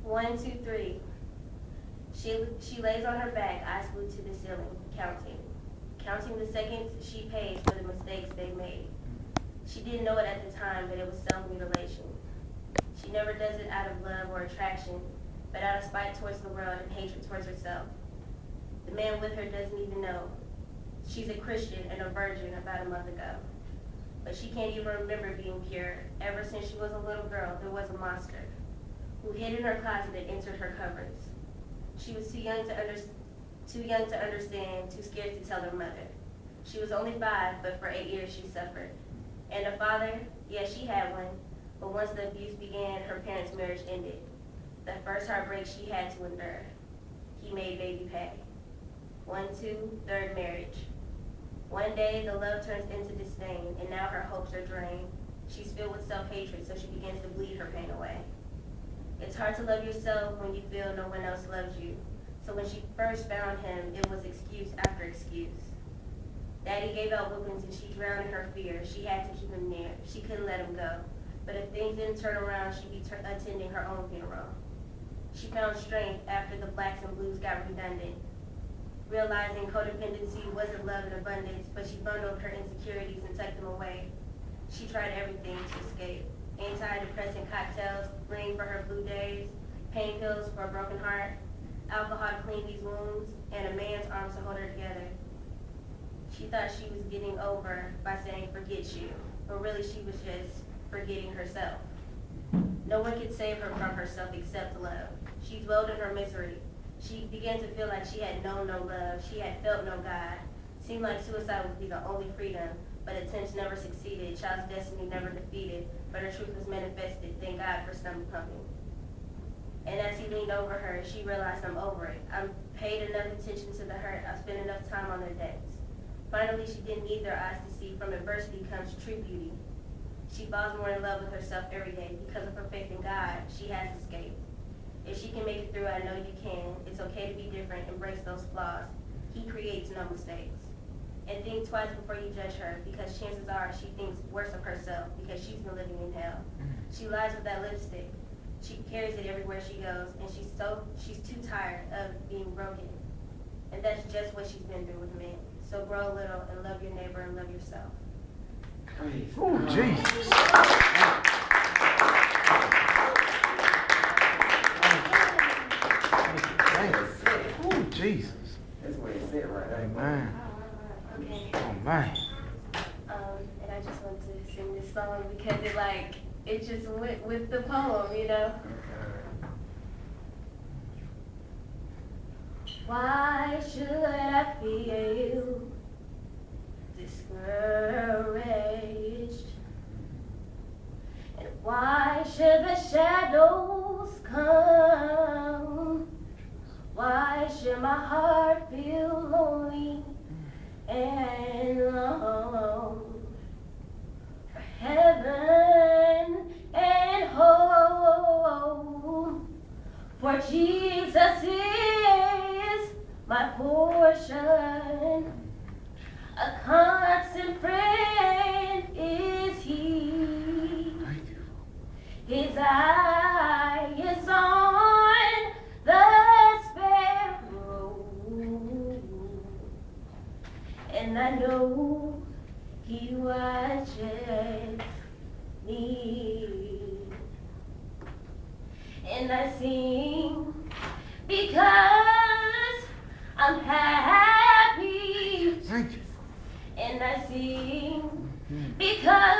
1, 2, 3. She lays on her back, eyes glued to the ceiling, counting the seconds she pays for the mistakes they made. She didn't know it at the time, but it was self-mutilation. She never does it out of love or attraction, but out of spite towards the world and hatred towards herself. The man with her doesn't even know. She's a Christian and a virgin about a month ago. But she can't even remember being pure. Ever since she was a little girl, there was a monster who hid in her closet and entered her cupboards. She was too young to understand, too scared to tell her mother. She was only 5, but for 8 years she suffered. And a father, yes, she had one, but once the abuse began, her parents' marriage ended. The first heartbreak she had to endure. He made baby pay. 1, 2, third marriage. One day, the love turns into disdain, and now her hopes are drained. She's filled with self-hatred, so she begins to bleed her pain away. It's hard to love yourself when you feel no one else loves you. So when she first found him, it was excuse after excuse. Daddy gave out whoopings and she drowned in her fear. She had to keep him near. She couldn't let him go. But if things didn't turn around, she'd be attending her own funeral. She found strength after the blacks and blues got redundant. Realizing codependency wasn't love in abundance, but she bundled her insecurities and tucked them away. She tried everything to escape. Antidepressant cocktails, green for her blue days, pain pills for a broken heart, alcohol to clean these wounds, and a man's arms to hold her together. She thought she was getting over by saying forget you, but really she was just forgetting herself. No one could save her from herself except love. She dwelled in her misery. She began to feel like she had known no love. She had felt no God. Seemed like suicide would be the only freedom, but attempts never succeeded. Child's destiny never defeated, but her truth was manifested. Thank God for stomach pumping. And as he leaned over her, she realized I'm over it. I've paid enough attention to the hurt. I've spent enough time on their debts. Finally, she didn't need their eyes to see. From adversity comes true beauty. She falls more in love with herself every day. Because of her faith in God, she has escaped. If she can make it through, I know you can. It's okay to be different. Embrace those flaws. He creates no mistakes. And think twice before you judge her, because chances are she thinks worse of herself because she's been living in hell. She lies with that lipstick. She carries it everywhere she goes, and she's too tired of being broken. And that's just what she's been through with men. So grow a little and love your neighbor and love yourself. Oh, Jesus. Oh, Jesus. That's where it's at right there. Amen. Okay. Oh, man. And I just want to sing this song because it just went with the poem, you know? Why should I feel discouraged? And why should the shadows come? Why should my heart feel lonely and long for heaven and home? For Jesus is my portion, a constant friend is He. His eye is on the sparrow, and I know He watches me. And I sing because I'm happy. Thank you. And I sing because